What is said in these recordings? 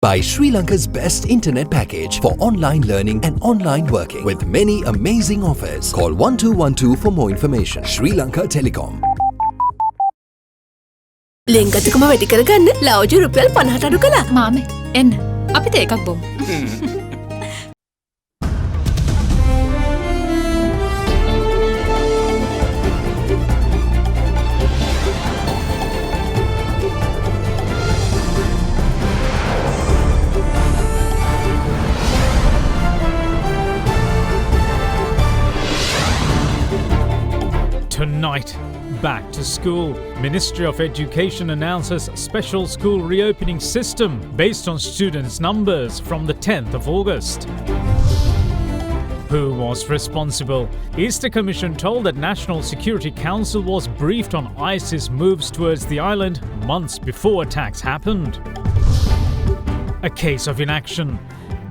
Buy Sri Lanka's best internet package for online learning and online working with many amazing offers. Call 1212 for more information. Sri Lanka Telecom. ලෙන්ගතුකම වැඩි කරගන්න ලව්ජු රුපියල් 50ට අඩු කළා. මාමේ එන්න අපිට එකක් බොමු. Tonight, back to school. Ministry of Education announces special school reopening system based on students' numbers from the 10th of August. Who was responsible? Is the Commission told that National Security Council was briefed on ISIS moves towards the island months before attacks happened? A case of inaction.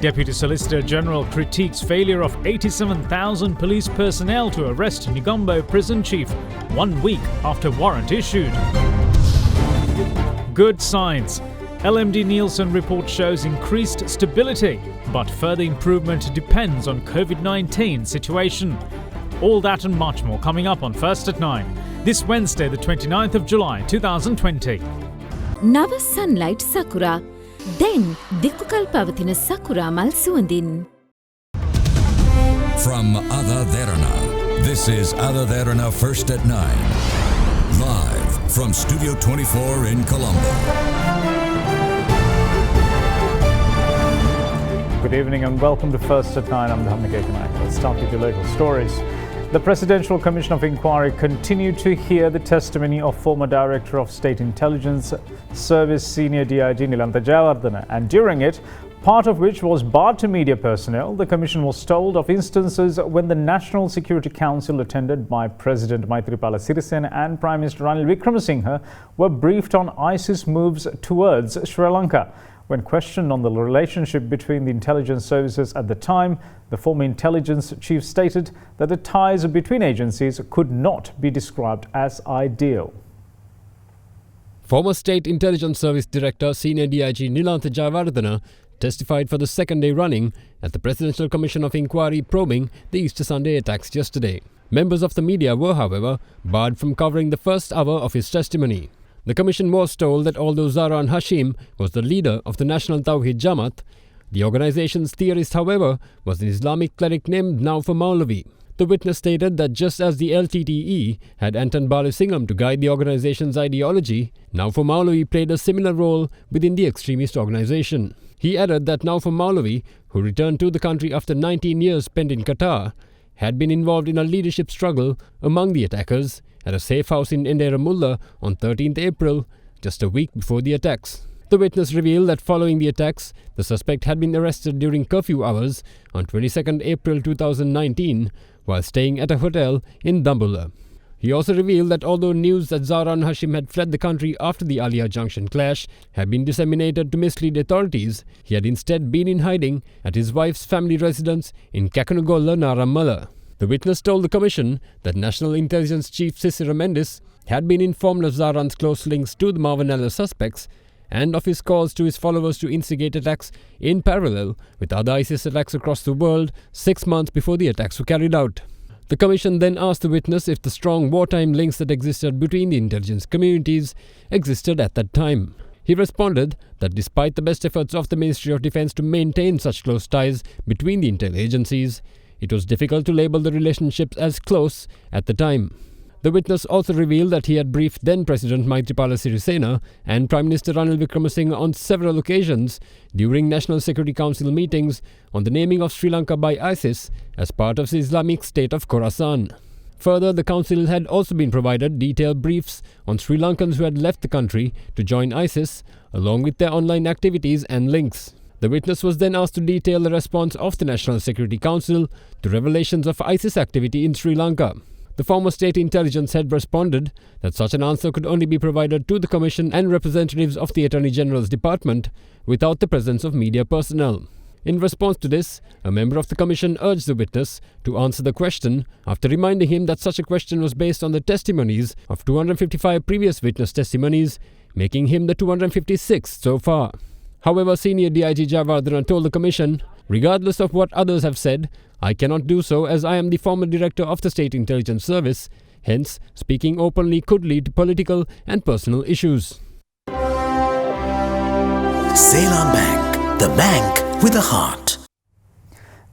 Deputy Solicitor General critiques failure of 87,000 police personnel to arrest Negombo prison chief 1 week after warrant issued. Good signs. LMD Nielsen report shows increased stability, but further improvement depends on COVID-19 situation. All that and much more coming up on First at 9, this Wednesday the 29th of July 2020. Nava Sunlight Sakura. Then Dikukal Pavatina Sakura Mal Suandin. From AdaDerana, this is AdaDerana First at 9. Live from Studio 24 in Colombo. Good evening and welcome to First at 9. I'm Dhammik Ekanayak. Let's start with your local stories. The Presidential Commission of Inquiry continued to hear the testimony of former Director of State Intelligence Service Senior DIG Nilantha Jayawardena, and during it, part of which was barred to media personnel, the Commission was told of instances when the National Security Council, attended by President Maithripala Sirisena and Prime Minister Ranil Wickremesinghe, were briefed on ISIS moves towards Sri Lanka. When questioned on the relationship between the intelligence services at the time, the former intelligence chief stated that the ties between agencies could not be described as ideal. Former State Intelligence Service Director Senior DIG Nilantha Jayawardena testified for the second day running at the Presidential Commission of Inquiry probing the Easter Sunday attacks yesterday. Members of the media were, however, barred from covering the first hour of his testimony. The Commission was told that although Zaran Hashim was the leader of the National Tawhid Jamaat, the organization's theorist, however, was an Islamic cleric named Naufal Maulavi. The witness stated that just as the LTTE had Anton Balusingham to guide the organization's ideology, Naufal Maulavi played a similar role within the extremist organization. He added that Naufal Maulavi, who returned to the country after 19 years spent in Qatar, had been involved in a leadership struggle among the attackers at a safe house in Endera Mulla on 13th April, just a week before the attacks. The witness revealed that following the attacks, the suspect had been arrested during curfew hours on 22nd April 2019 while staying at a hotel in Dambulla. He also revealed that although news that Zaran Hashim had fled the country after the Alia Junction clash had been disseminated to mislead authorities, he had instead been in hiding at his wife's family residence in Kakunugolla, Narammala. The witness told the Commission that National Intelligence Chief Cicero Mendes had been informed of Zaran's close links to the Mavanella suspects and of his calls to his followers to instigate attacks in parallel with other ISIS attacks across the world 6 months before the attacks were carried out. The Commission then asked the witness if the strong wartime links that existed between the intelligence communities existed at that time. He responded that despite the best efforts of the Ministry of Defence to maintain such close ties between the intel agencies, it was difficult to label the relationships as close at the time. The witness also revealed that he had briefed then President Maithripala Sirisena and Prime Minister Ranil Wickremesinghe on several occasions during National Security Council meetings on the naming of Sri Lanka by ISIS as part of the Islamic State of Khorasan. Further, the Council had also been provided detailed briefs on Sri Lankans who had left the country to join ISIS, along with their online activities and links. The witness was then asked to detail the response of the National Security Council to revelations of ISIS activity in Sri Lanka. The former state intelligence head responded that such an answer could only be provided to the Commission and representatives of the Attorney General's Department without the presence of media personnel. In response to this, a member of the Commission urged the witness to answer the question after reminding him that such a question was based on the testimonies of 255 previous witness testimonies, making him the 256th so far. However, Senior DIG Jayawardena told the Commission, regardless of what others have said, I cannot do so as I am the former director of the State Intelligence Service. Hence, speaking openly could lead to political and personal issues. Ceylon Bank, the bank with a heart.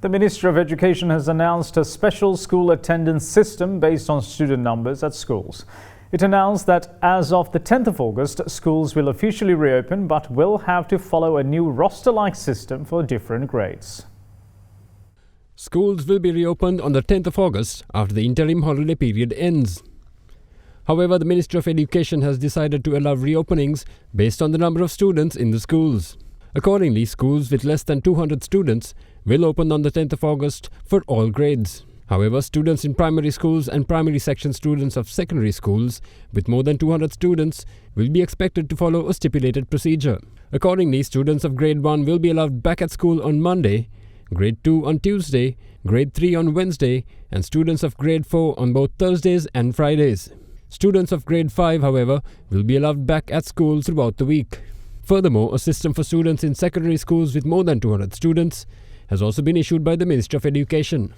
The Ministry of Education has announced a special school attendance system based on student numbers at schools. It announced that as of the 10th of August, schools will officially reopen but will have to follow a new roster-like system for different grades. Schools will be reopened on the 10th of August after the interim holiday period ends. However, the Ministry of Education has decided to allow reopenings based on the number of students in the schools. Accordingly, schools with less than 200 students will open on the 10th of August for all grades. However, students in primary schools and primary section students of secondary schools with more than 200 students will be expected to follow a stipulated procedure. Accordingly, students of grade 1 will be allowed back at school on Monday, grade 2 on Tuesday, grade 3 on Wednesday, and students of grade 4 on both Thursdays and Fridays. Students of grade 5, however, will be allowed back at school throughout the week. Furthermore, a system for students in secondary schools with more than 200 students has also been issued by the Ministry of Education.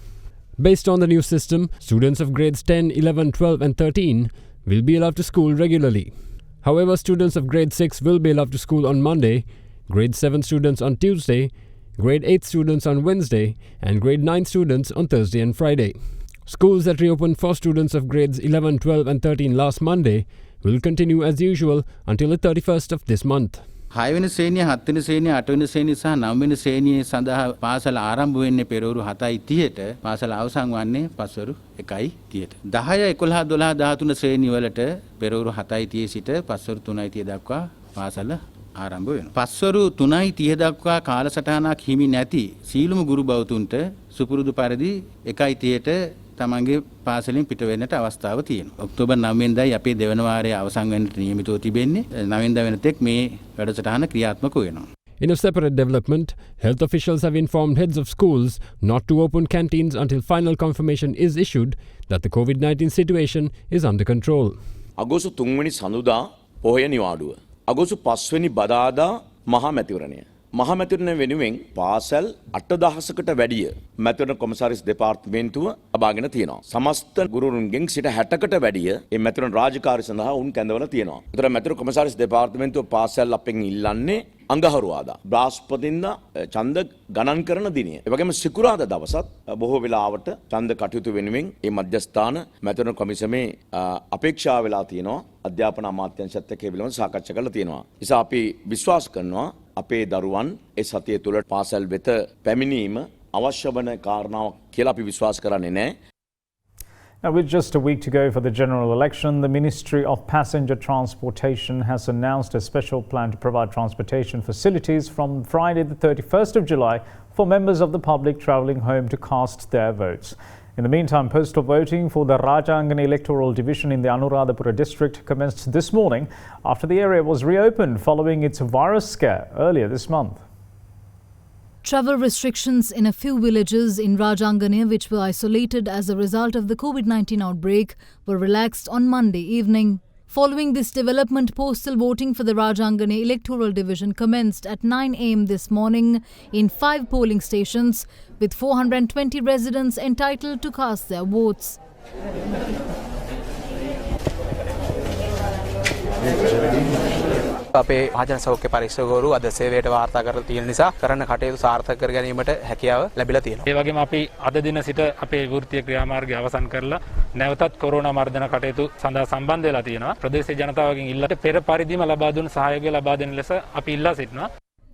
Based on the new system, students of grades 10, 11, 12 and 13 will be allowed to school regularly. However, students of grade 6 will be allowed to school on Monday, grade 7 students on Tuesday, grade 8 students on Wednesday, and grade 9 students on Thursday and Friday. Schools that reopened for students of grades 11, 12 and 13 last Monday will continue as usual until the 31st of this month. 6 වෙනි ශ්‍රේණිය 7 වෙනි ශ්‍රේණිය 8 වෙනි ශ්‍රේණිය සහ 9 වෙනි ශ්‍රේණියේ සඳහා පාසල ආරම්භ වෙන්නේ පෙරවරු 7:30ට පාසල අවසන් වන්නේ පස්වරු 1:30ට 10 11 12 13 ශ්‍රේණි වලට පෙරවරු 7:30 සිට පස්වරු 3:30 දක්වා පාසල ආරම්භ වෙනවා. පස්වරු 3:30 දක්වා කාලසටහනක් හිමි නැති සීලුම ගුරු බෞතුන්ට සුපුරුදු පරිදි 1:30ට තමන්ගේ පාසලෙන් පිට වෙන්නට අවස්ථාව තියෙනවා. ඔක්තෝබර් 9 වෙනිදායි අපේ දෙවන වාරයේ අවසන් වෙන්නට නියමිතව තිබෙන්නේ. 9 වෙනිදා වෙනතෙක් මේ වැඩසටහන ක්‍රියාත්මක වෙනවා. In a separate development, health officials have informed heads of schools not to open canteens until final confirmation is issued that the COVID-19 situation is under control. අගෝස්තු 3 වෙනි සඳුදා පොහොය නිවාඩුව. අගෝස්තු 5 වෙනි බදාදා මහා මැතිවරණය. මහා මැතිවරණය වෙනුවෙන් පාසල් 8000කට වැඩිය මැතිවරණ කොමසාරිස් දෙපාර්තමේන්තුව ලබාගෙන තියෙනවා. සමස්ත ගුරුවරුන්ගෙන් සිට 60කට වැඩිය මේ මැතිවරණ රාජකාරී සඳහා උන් කැඳවලා තියෙනවා. ඒතර මැතිවරණ කොමසාරිස් දෙපාර්තමේන්තුව පාසල් අපෙන් ඉල්ලන්නේ අඟහරුවාදා බ්‍රහස්පතින්දා ඡන්ද ගණන් කරන දිනය. ඒ වගේම සිකුරාදා දවසත් බොහෝ වෙලාවට ඡන්ද කටයුතු වෙනුවෙන් මේ මධ්‍යස්ථාන මැතිවරණ කොමිසමේ අපේක්ෂා වෙලා තියෙනවා. අධ්‍යාපන අමාත්‍යාංශයත් එක්ක ඒ පිළිබඳව සාකච්ඡා කරලා තියෙනවා. නිසා අපි විශ්වාස කරනවා අපේ දරුවන් ඒ සතිය තුළ පාසල් වෙත පැමිණීම අවශ්‍ය වන කාරණාවක් කියලා අපි විශ්වාස කරන්නේ නැහැ. Now, with just a week to go for the general election, the Ministry of Passenger Transportation has announced a special plan to provide transportation facilities from Friday the 31st of July for members of the public travelling home to cast their votes. In the meantime, postal voting for the Rajangana electoral division in the Anuradhapura district commenced this morning after the area was reopened following its virus scare earlier this month. Travel restrictions in a few villages in Rajangana, which were isolated as a result of the COVID-19 outbreak, were relaxed on Monday evening. Following this development, postal voting for the Rajangana electoral division commenced at 9 a.m. this morning in 5 polling stations, with 420 residents entitled to cast their votes. අපේ මහජන සෞඛ්‍ය පරීක්ෂකවරු අද සේවයට වාර්තා කරලා තියෙන නිසා කරන කටයුතු සාර්ථක කර ගැනීමට හැකියාව ලැබිලා තියෙනවා. ඒ වගේම අපි අද දින සිට අපේ වෘත්තීය ක්‍රියාමාර්ගය අවසන් කරලා නැවතත් කොරෝනා මර්ධන කටයුතු සඳහා සම්බන්ධ වෙලා තියෙනවා. ප්‍රදේශීය ජනතාවගෙන් ඉල්ලට පෙර පරිදිම ලබා දුන් සහයෝගය ලබා දෙන ලෙස අපි ඉල්ලා සිටිනවා.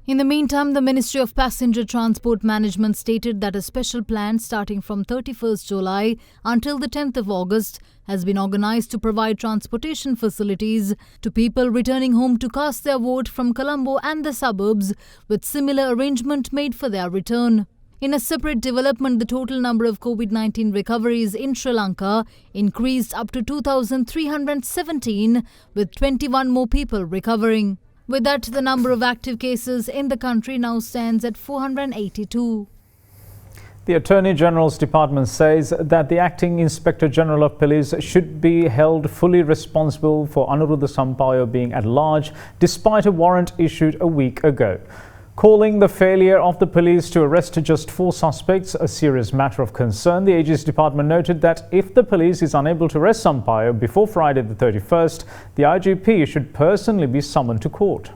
In the meantime, the Ministry of Passenger Transport Management stated that a special plan starting from 31st July until the 10th of August has been organised to provide transportation facilities to people returning home to cast their vote from Colombo and the suburbs, with similar arrangement made for their return. In a separate development, the total number of COVID-19 recoveries in Sri Lanka increased up to 2,317, with 21 more people recovering. With that, the number of active cases in the country now stands at 482. The Attorney General's department says that the Acting Inspector General of Police should be held fully responsible for Anuruddha Sampaio being at large despite a warrant issued a week ago. Calling the failure of the police to arrest just 4 suspects a serious matter of concern, the AG's department noted that if the police is unable to arrest Sampaio before Friday the 31st, the IGP should personally be summoned to court.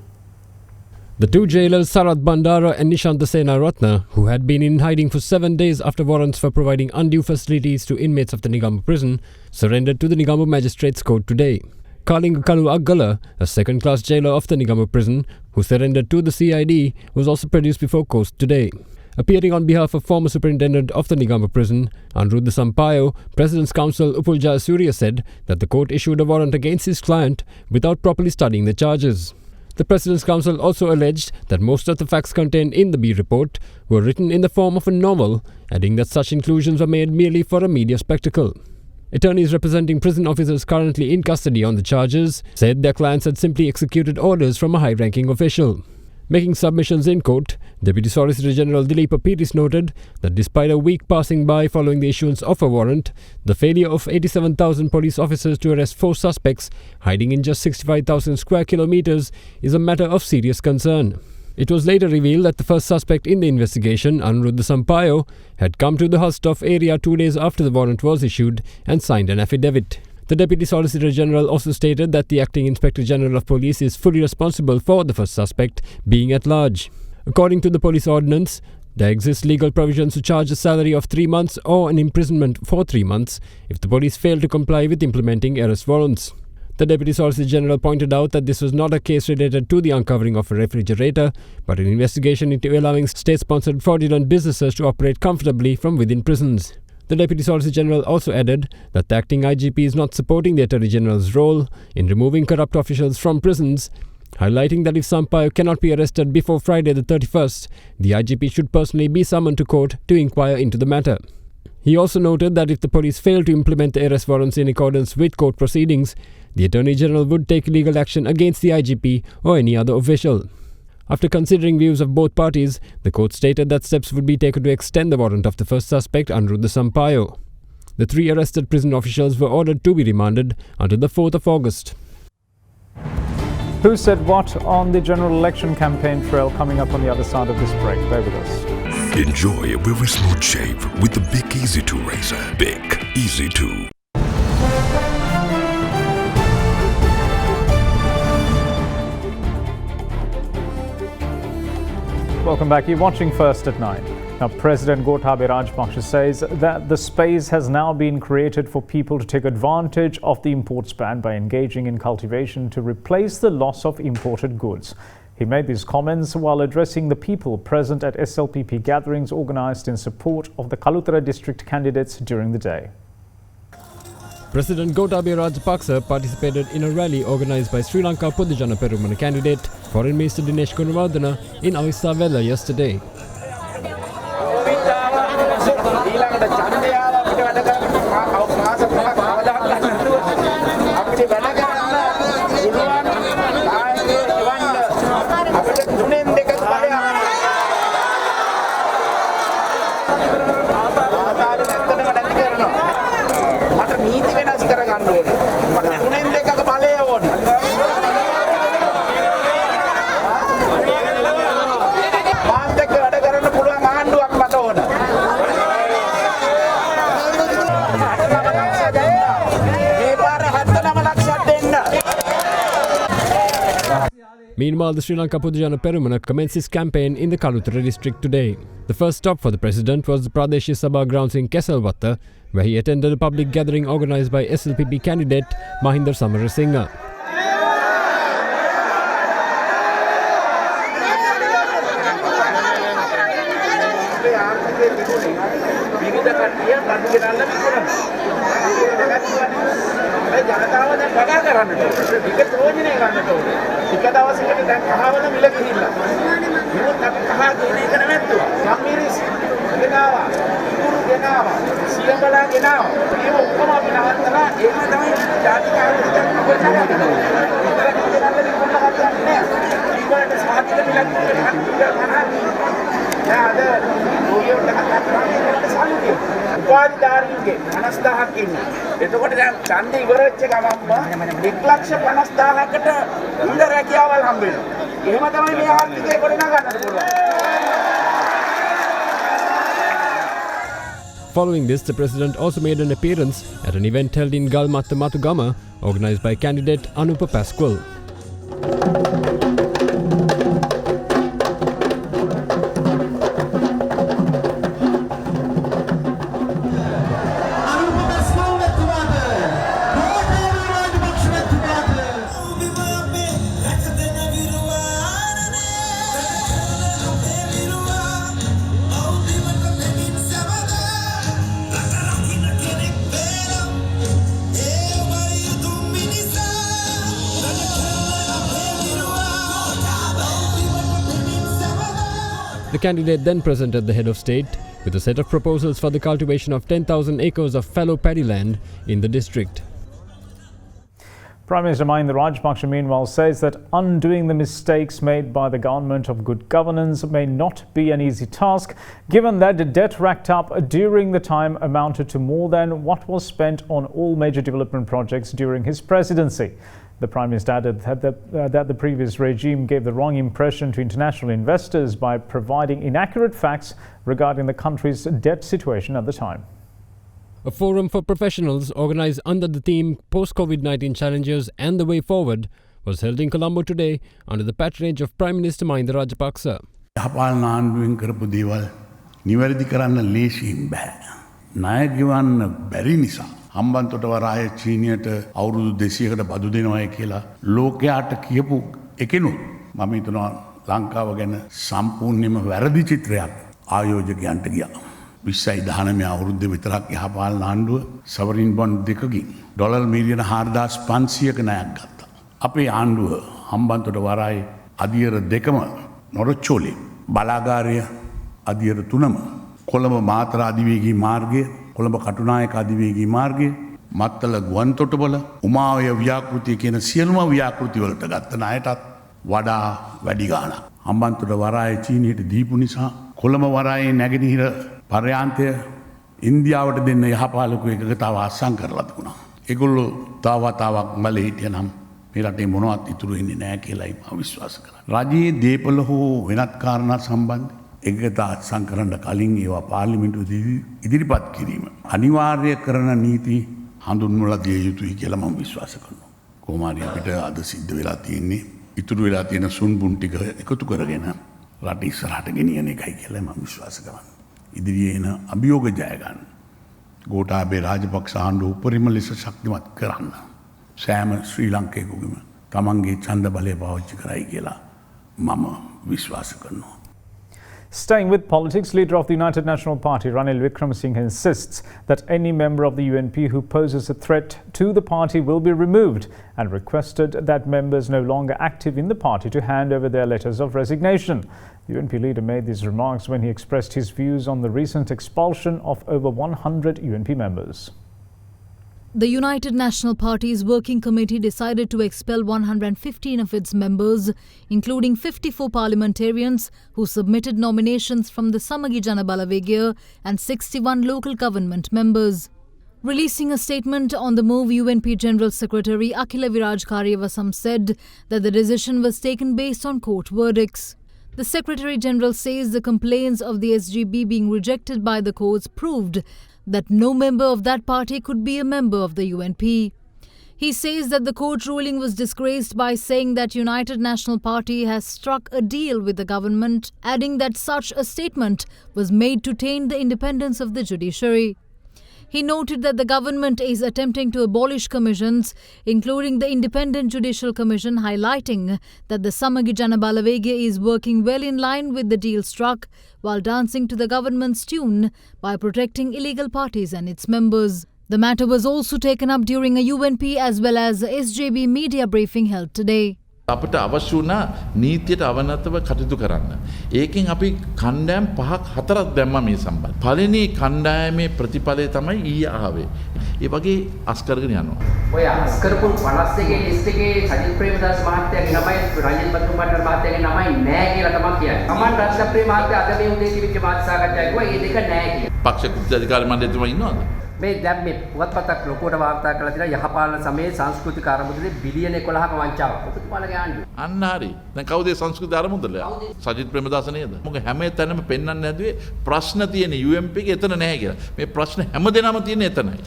The 2 jailers Sarath Bandara and Nishanta Senaratne, who had been in hiding for 7 days after warrants for providing undue facilities to inmates of the Negombo prison, surrendered to the Negombo Magistrates Court today. Kalinga Kalu Aggala, a second-class jailer of the Negombo prison, who surrendered to the CID, was also produced before court today. Appearing on behalf of former Superintendent of the Negombo prison, Anuruddha Sampaio, President's Counsel Upul Jayasuriya said that the court issued a warrant against his client without properly studying the charges. The President's Counsel also alleged that most of the facts contained in the B report were written in the form of a novel, adding that such inclusions were made merely for a media spectacle. Attorneys representing prison officers currently in custody on the charges said their clients had simply executed orders from a high-ranking official. Making submissions in court, Deputy Solicitor General Dileepa Piris noted that despite a week passing by following the issuance of a warrant, the failure of 87,000 police officers to arrest 4 suspects hiding in just 65,000 square kilometers is a matter of serious concern. It was later revealed that the first suspect in the investigation, Anuruddha Sampaio, had come to the Hustov area 2 days after the warrant was issued and signed an affidavit. The Deputy Solicitor General also stated that the Acting Inspector General of Police is fully responsible for the first suspect being at large. According to the police ordinance, there exists legal provisions to charge a salary of 3 months or an imprisonment for 3 months if the police fail to comply with implementing arrest warrants. The Deputy Solicitor General pointed out that this was not a case related to the uncovering of a refrigerator, but an investigation into allowing state-sponsored fraudulent businesses to operate comfortably from within prisons. The Deputy Solicitor General also added that the acting IGP is not supporting the Attorney General's role in removing corrupt officials from prisons, highlighting that if Sampaio cannot be arrested before Friday the 31st, the IGP should personally be summoned to court to inquire into the matter. He also noted that if the police fail to implement the arrest warrants in accordance with court proceedings, the Attorney General would take legal action against the IGP or any other official. After considering views of both parties, the court stated that steps would be taken to extend the warrant of the first suspect, Anuruddha Sampaio. The 3 arrested prison officials were ordered to be remanded until the 4th of August. Who said what on the general election campaign trail coming up on the other side of this break? Bear with us. Enjoy a very smooth shave with the Bic Easy 2 razor. Bic Easy 2. Welcome back. You're watching First at 9. Now, President Gotabaya Rajapaksa says that the space has now been created for people to take advantage of the imports ban by engaging in cultivation to replace the loss of imported goods. He made these comments while addressing the people present at SLPP gatherings organised in support of the Kalutara district candidates during the day. President Gotabaya Rajapaksa participated in a rally organised by Sri Lanka Podujana Perumana candidate, Foreign Minister Dinesh Gunawardena, in Avisavella yesterday. Meanwhile, the Sri Lanka Podujana Perumana commenced his campaign in the Kalutara district today. The first stop for the president was the Pradesh Sabha grounds in Kesalwatta, where he attended a public gathering organised by SLPP candidate Mahinda Samarasinghe. අද ගෝලියොත් කතා කරන්නේ සල්ලි උපාධිධාරීන්ගේ 50000ක් ඉන්නේ. එතකොට දැන් ඡන්දය ඉවර වෙච්ච ගමන්ම 1,50,000කට ඉන්න රැකියාවල් හම්බ වෙනවා. එහෙම තමයි මේ ආර්ථිකය ගොඩනගන්නට පුළුවන්. Following this, the president also made an appearance at an event held in Galmatta Matugama, organised by candidate Anupa Pasquale. The candidate then presented the head of state with a set of proposals for the cultivation of 10,000 acres of fallow paddy land in the district. Prime Minister Mahinda Rajapaksa meanwhile says that undoing the mistakes made by the government of good governance may not be an easy task, given that the debt racked up during the time amounted to more than what was spent on all major development projects during his presidency. The Prime Minister added that the previous regime gave the wrong impression to international investors by providing inaccurate facts regarding the country's debt situation at the time. A forum for professionals organised under the theme Post-COVID-19 Challenges and the Way Forward was held in Colombo today under the patronage of Prime Minister Mahinda Rajapaksa. යහපාලන ආණ්ඩුවෙන් කරපු දේවල් නිවැරදි කරන්න ලේසියෙන් බෑ. ණය ගෙවන්න බැරි නිසා හම්බන්තොට වරාය චීනියට අවුරුදු 200කට බදු දෙනවයි කියලා ලෝකයාට කියපු එකෙනුත් මම හිතනවා ලංකාව ගැන සම්පූර්ණයෙන්ම වැරදි චිත්‍රයක් ආයෝජකයන්ට ගියා. 2019 අවුරුද්දේ විතරක් යහපාලන ආණ්ඩුව සවරින් බොන්ඩ් දෙකකින් ඩොලර් මිලියන 4500ක ණයක් ගත්තා. අපේ ආණ්ඩුව හම්බන්තොට වරාය අදියර දෙකම නොරොච්චෝලේ බලාගාරය අදියර තුනම කොළඹ මාතර අධිවේගී මාර්ගය කොළඹ කටුනායක අධිවේගී මාර්ගය මත්තල ගුවන්තොටුපළ උමාවය ව්‍යාපෘතිය කියන සියලුම ව්‍යාපෘති වලට ගත්ත ණයටත් වඩා වැඩි ගාණක් හම්බන්තොට වරාය චීනයට දීපු නිසා කොළඹ වරායේ නැගෙනහිර පර්යාන්තය ඉන්දියාවට දෙන්න යහපාලක එකකතාව අත්සන් කරලා තිබුණා. ඒගොල්ලෝ තාවතාවක් මැලේ හිටියනම් මේ රටේ මොනවත් ඉතුරු වෙන්නේ නැහැ කියලායි මම විශ්වාස කරන්නේ. රජයේ දේපල හෝ වෙනත් කාරණා සම්බන්ධ එකගත අත්සන් කරන්න කලින් ඒවා පාර්ලිමේන්තුවේදී ඉදිරිපත් කිරීම අනිවාර්ය කරන නීති හඳුන්වලා දිය යුතුයි කියලා මම විශ්වාස කරනවා. කොහොම හරි අපිට අද සිද්ධ වෙලා තියෙන්නේ ඉතුරු වෙලා තියෙන සුන්බුන් ටික එකතු කරගෙන රට ඉස්සරහට ගෙනියන එකයි කියලා මම විශ්වාස කරනවා. ඉදිරියේ එන අභියෝග ජය ගන්න. ගෝඨාභය රාජපක්ෂ ආණ්ඩුව උපරිම ලෙස ශක්තිමත් කරන්න. සෑම ශ්‍රී ලංකේකෙකුම තමන්ගේ ඡන්ද බලය පාවිච්චි කරයි කියලා මම විශ්වාස කරනවා. Staying with politics, leader of the United National Party, Ranil Wickremesinghe, insists that any member of the UNP who poses a threat to the party will be removed and requested that members no longer active in the party to hand over their letters of resignation. The UNP leader made these remarks when he expressed his views on the recent expulsion of over 100 UNP members. The United National Party's working committee decided to expel 115 of its members, including 54 parliamentarians who submitted nominations from the Samagi Jana Balawegya and 61 local government members. Releasing a statement on the move, UNP General Secretary Akhila Viraj Karyavasam said that the decision was taken based on court verdicts. The Secretary-General says the complaints of the SGB being rejected by the courts proved that no member of that party could be a member of the UNP. He says that the court ruling was disgraced by saying that United National Party has struck a deal with the government, adding that such a statement was made to taint the independence of the judiciary. He noted that the government is attempting to abolish commissions, including the Independent Judicial Commission, highlighting that the Samagi Jana Balawegya is working well in line with the deal struck while dancing to the government's tune by protecting illegal parties and its members. The matter was also taken up during a UNP as well as a SJB media briefing held today. අපට අවශ්‍ය වුණා නීතියට අවනතව කටයුතු කරන්න. ඒකෙන් අපි කණ්ඩායම් 5ක් 4ක් දැම්මා මේ සම්බන්ධ. පළවෙනි කණ්ඩායමේ ප්‍රතිඵලය තමයි ඊයේ ආවේ. ඒ වගේ අස්කරගෙන යනවා. ඔය අස්කරපු 52 ලිස්ට් එකේ සජිත් ප්‍රේමදාස මහත්තයාගේ නමයි රජිත් බතුම්බණ්ඩාර මහත්තයාගේ නමයි නෑ කියලා තමයි කියන්නේ. අමන් රත්නප්‍රිය මහත්තයා අද මේ උදේ තිබිච්ච මාධ්‍ය සාකච්ඡාවේ කිව්වා මේ දෙක නෑ කියලා. පක්ෂ කුද්ධාධිකාරි මණ්ඩලයේම ඉන්නවද? මේ දැන් මේ පුවත්පතක් ලොකුවට වාර්තා කරලා තියෙනවා යහපාලන සමයේ සංස්කෘතික අරමුදලේ බිලියන 11ක වංචාවක්. ඔබතුමාලගේ ආණ්ඩුව. අන්න හරි. දැන් කවුද සංස්කෘතික අරමුදල? සජිත් ප්‍රේමදාස නේද? මොකද හැම තැනම පෙන්වන්න නැදුවේ ප්‍රශ්න තියෙන UMP එකේ එතන නැහැ කියලා. මේ ප්‍රශ්න හැමදේනම තියෙන එතනයි.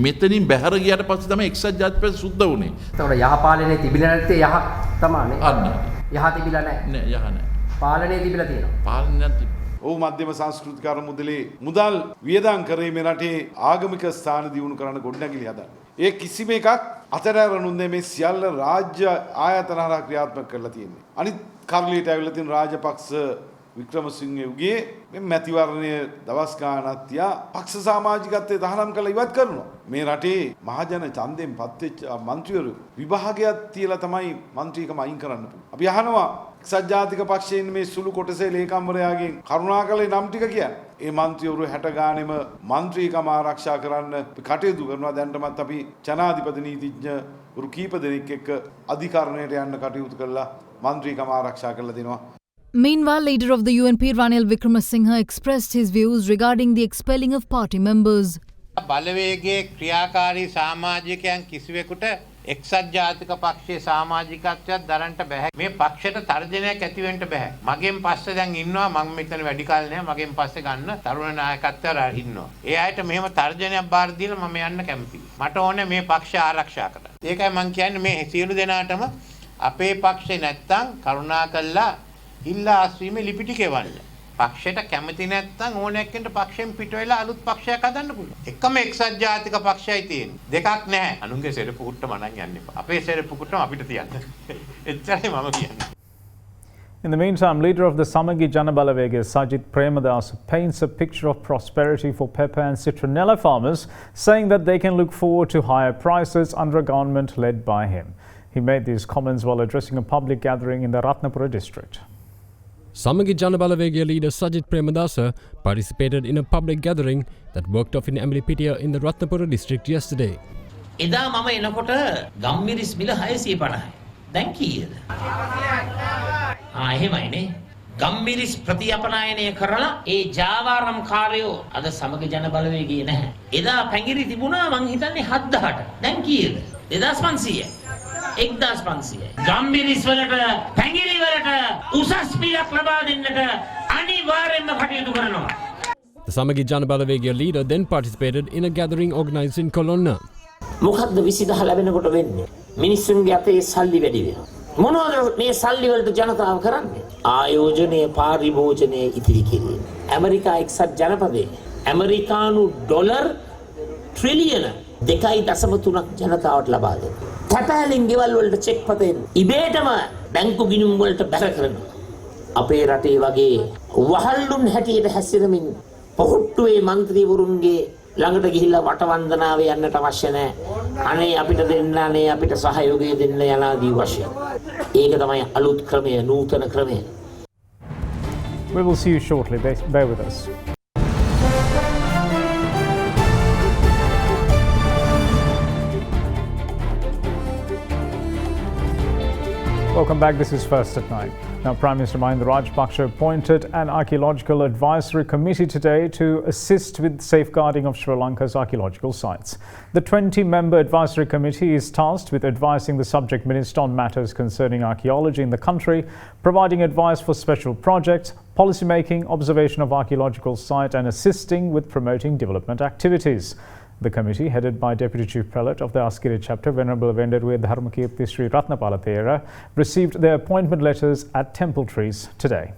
මෙතනින් බැහැර ගියාට පස්සේ තමයි එක්සත් ජාතික සුද්ධ වුනේ. ඒතකොට යහපාලනේ තිබිලා නැත්තේ යහ තමයි. අන්න. යහ තිබිලා නැහැ. නෑ යහ නැහැ. පාලනේ තිබිලා තියෙනවා. පාලනේ නැති. ඔහු මධ්‍යම සංස්කෘතික අරමුදලේ මුදල් වියදම් කරේ මේ රටේ ආගමික ස්ථාන දියුණු කරන්න ගොඩනැගිලි හදන්න. ඒ කිසිම එකක් අතහැරනුන්නේ මේ සියල්ල රාජ්‍ය ආයතන හරහා ක්‍රියාත්මක කරලා තියෙන්නේ. අනිත් කරලියට ඇවිල්ලා තියෙන රාජපක්ෂ වික්‍රමසිංහගේ මේ මැතිවරණය දවස් ගානක් තියා පක්ෂ සමාජිකත්වයේ තහනම් කරලා ඉවත් කරනවා. මේ රටේ මහජන ඡන්දයෙන් පත්වෙච්ච മന്ത്രിවරු විභාගයක් තියලා තමයි മന്ത്രിකම අයින් කරන්න පුළුවන්. අපි අහනවා එක්සත් ජාතික පක්ෂයෙන් මේ සුළු කොටසේ ලේකම්වරයාගෙන් කරුණාකරලා නම් ටික කියන්නේ. ඒ മന്ത്രിවරු 60 ගානෙම മന്ത്രിකම ආරක්ෂා කරන්න කටයුතු කරනවා. දැනටමත් අපි ජනාධිපති නීතිඥවරු කීප දෙනෙක් එක්ක අධිකරණයට යන්න කටයුතු කරලා മന്ത്രിකම ආරක්ෂා කරලා දෙනවා. Meanwhile, leader of the UNP Ranil Wickremesinghe expressed his views regarding the expelling of party members. බලවේගයේ ක්‍රියාකාරී සමාජිකයන් කිසිවෙකුට එක්සත් ජාතික පක්ෂයේ සමාජිකත්වයක් දරන්න බෑ. මේ පක්ෂයට තර්ජනයක් ඇති වෙන්න බෑ. මගෙන් පස්සේ දැන් ඉන්නවා මම මෙතන වැඩි කාල නෑ. මගෙන් පස්සේ ගන්න තරුණ නායකත්වය ඉන්නවා. ඒ අයට මෙහෙම තර්ජනයක් බාර දීලා මම යන්න කැමතියි. මට ඕනේ මේ පක්ෂ ආරක්ෂා කරන්න. ඒකයි මම කියන්නේ මේ සියලු දෙනාටම අපේ පක්ෂේ නැත්තම් කරුණාකරලා ඉල්ලා අස්වීමේ ලිපිටි කෙවන්න. පක්ෂයට කැමති නැත්නම් ඕනෑක් කෙනෙක් පක්ෂයෙන් පිට වෙලා අලුත් පක්ෂයක් හදන්න පුළුවන්. එකම එක්සත් ජාතික පක්ෂයයි තියෙන්නේ. දෙකක් නැහැ. අනුන්ගේ සෙරපු කුට්ට මනන් යන්න එපා. අපේ සෙරපු කුට්ටම අපිට තියන්න. එච්චරයි මම කියන්නේ. In the meantime, leader of the Samagi Janabalavega, Sajith Premadasa, paints a picture of prosperity for pepper and citronella farmers, saying that they can look forward to higher prices under a government led by him. He made these comments while addressing a public gathering in the Ratnapura district. Samagi Janabalavega leader Sajith Premadasa participated in a public gathering that worked off in Amlipitiya in the Ratnapura district yesterday. එදා මම එනකොට ගම්මිරිස් මිල 650යි. දැන් කීයද? එහෙමයිනේ. ගම්මිරිස් ප්‍රතිඅපනයනය කරලා ඒ ජාවාරම් කාර්යෝ අද සමග ජන බලවේගයේ නැහැ. එදා පැංගිරි තිබුණා මං හිතන්නේ 7000ට. දැන් කීයද? 2500යි. 1500යි. ගම්මිරිස් වලට පැංගිරි වලට උසස් මිලක් ලබා දෙන්නට අනිවාර්යයෙන්ම කටයුතු කරනවා. The Samagi Janabalavega leader then participated in a gathering organized in Kolonna. මොකද්ද 2010 ලැබෙනකොට වෙන්නේ? මිනිස්සුන්ගේ අතේ සල්ලි වැඩි වෙනවා. මොනවද මේ සල්ලි වලට ජනතාව කරන්නේ? ආයෝජනයේ පාරිභෝජනයේ ඉතිරි කිරීම. ඇමරිකා එක්සත් ජනපදයේ ඇමරිකානු ඩොලර් ට්‍රිලියන 2.3ක් ජනතාවට ලබා දෙනවා. තැපෑලින් ගෙවල් වලට චෙක් පතෙන් ඉබේටම බැංකු ගිණුම් වලට බැර කරනවා. අපේ රටේ වගේ වහල්ලුන් හැටියට හැසිරෙමින් පොහොට්ටුවේ മന്ത്രിවරුන්ගේ ළඟට ගිහිල්ලා වටවන්දනාවේ යන්නට අවශ්‍ය නැහැ. අනේ අපිට දෙන්න අනේ අපිට සහයෝගය දෙන්න යනාදී වශයෙන්. ඒක තමයි අලුත් ක්‍රමය, නූතන ක්‍රමය. We will see you shortly. Bear with us. Welcome back. This is First at 9. Now, Prime Minister Mahinda Rajapaksa appointed an archaeological advisory committee today to assist with safeguarding of Sri Lanka's archaeological sites. The 20-member advisory committee is tasked with advising the subject minister on matters concerning archaeology in the country, providing advice for special projects, policy making, observation of archaeological sites and assisting with promoting development activities. The committee, headed by Deputy Chief Prelate of the Askiri chapter, Venerable Venderuwe Dharmakirti Sri Ratnapala Thera, received their appointment letters at Temple Trees today.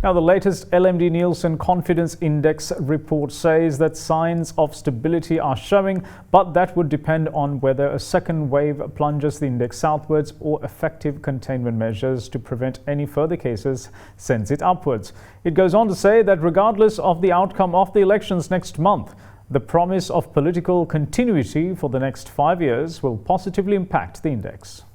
Now, the latest LMD Nielsen Confidence Index report says that signs of stability are showing, but that would depend on whether a second wave plunges the index southwards or effective containment measures to prevent any further cases sends it upwards. It goes on to say that regardless of the outcome of the elections next month, the promise of political continuity for the next 5 years will positively impact the index.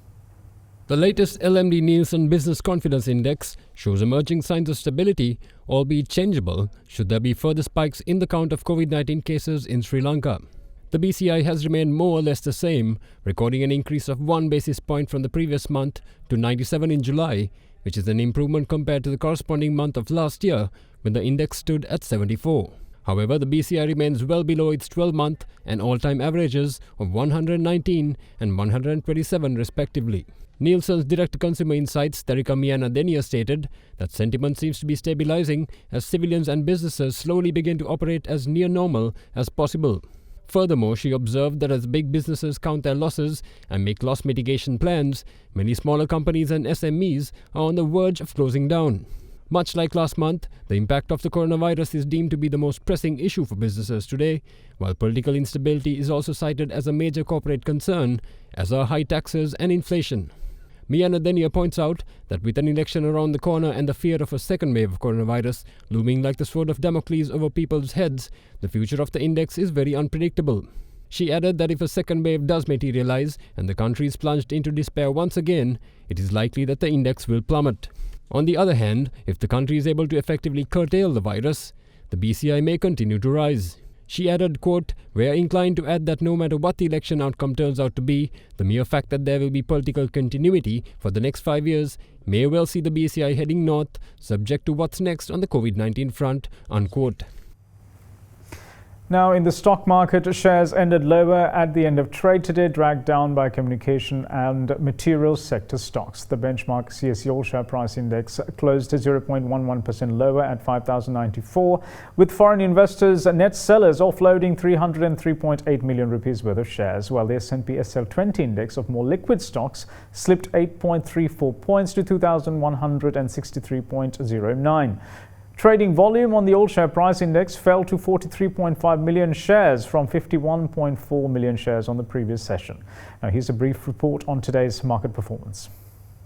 The latest LMD Nielsen Business Confidence Index shows emerging signs of stability, albeit changeable, should there be further spikes in the count of COVID-19 cases in Sri Lanka. The BCI has remained more or less the same, recording an increase of 1 basis point from the previous month to 97 in July, which is an improvement compared to the corresponding month of last year, when the index stood at 74. However, the BCI remains well below its 12-month and all-time averages of 119 and 127 respectively. Nielsen's Direct-to-Consumer Insights Therika Miana-Denia stated that sentiment seems to be stabilizing as civilians and businesses slowly begin to operate as near normal as possible. Furthermore, she observed that as big businesses count their losses and make loss mitigation plans, many smaller companies and SMEs are on the verge of closing down. Much like last month, the impact of the coronavirus is deemed to be the most pressing issue for businesses today, while political instability is also cited as a major corporate concern, as are high taxes and inflation. Miana-Denia points out that with an election around the corner and the fear of a second wave of coronavirus looming like the sword of Damocles over people's heads, the future of the index is very unpredictable. She added that if a second wave does materialize and the country is plunged into despair once again, it is likely that the index will plummet. On the other hand, if the country is able to effectively curtail the virus, the BCI may continue to rise. She added, quote, "We are inclined to add that no matter what the election outcome turns out to be, the mere fact that there will be political continuity for the next 5 years may well see the BCI heading north, subject to what's next on the COVID-19 front," unquote. Now, in the stock market, shares ended lower at the end of trade today, dragged down by communication and materials sector stocks. The benchmark CSE All Share Price Index closed at 0.11% lower at 5,094, with foreign investors net sellers offloading 303.8 million rupees worth of shares, while the S&P SL20 index of more liquid stocks slipped 8.34 points to 2,163.09. Trading volume on the All Share Price Index fell to 43.5 million shares from 51.4 million shares on the previous session. Now, here's a brief report on today's market performance.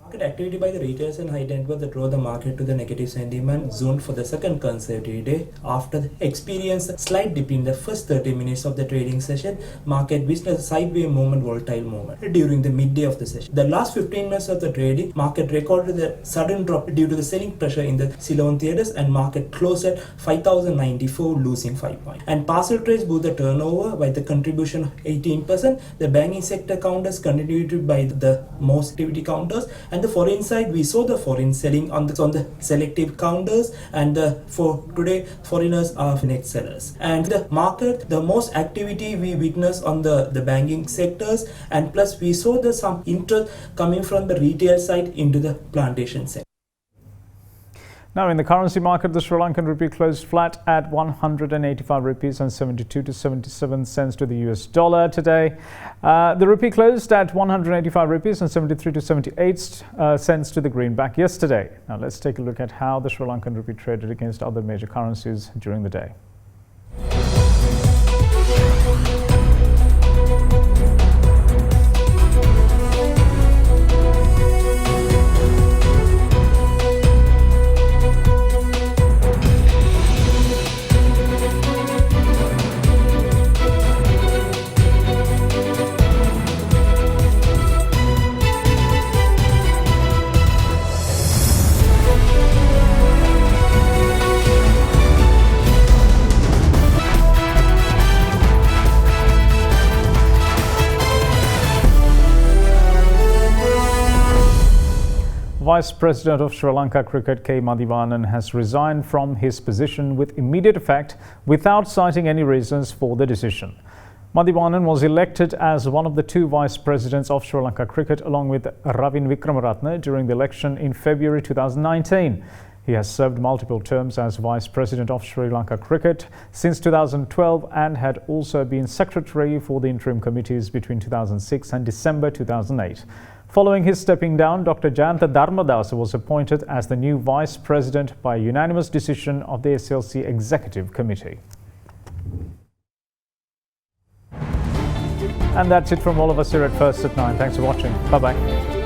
Market activity by the retailers and high net worth that drove the market to the negative sentiment zone for the second consecutive day. After the experienced slight dip in the first 30 minutes of the trading session, market witnessed a sideways movement, volatile movement during the midday of the session. The last 15 minutes of the trading, market recorded a sudden drop due to the selling pressure in the Ceylon theatres, and market closed at 5,094, losing 5 points. And parcel trades boosted the turnover by the contribution of 18%. The banking sector counters contributed by the most activity counters. And the foreign side, we saw the foreign selling on the selective counters, and for today foreigners are net sellers. And the market, the most activity we witnessed on the banking sectors, and plus we saw some interest coming from the retail side into the plantation sector. Now, in the currency market, the Sri Lankan rupee closed flat at 185 rupees and 72 to 77 cents to the US dollar today. The rupee closed at 185 rupees and 73 to 78 cents to the greenback yesterday. Now, let's take a look at how the Sri Lankan rupee traded against other major currencies during the day. Vice President of Sri Lanka Cricket K. Madivanan has resigned from his position with immediate effect without citing any reasons for the decision. Madivanan was elected as one of the two Vice Presidents of Sri Lanka Cricket along with Ravin Wickramaratne during the election in February 2019. He has served multiple terms as Vice President of Sri Lanka Cricket since 2012 and had also been Secretary for the interim committees between 2006 and December 2008. Following his stepping down, Dr. Jayantha Dharmadasa was appointed as the new Vice President by unanimous decision of the SLC Executive Committee. And that's it from all of us here at First at 9. Thanks for watching. Bye-bye.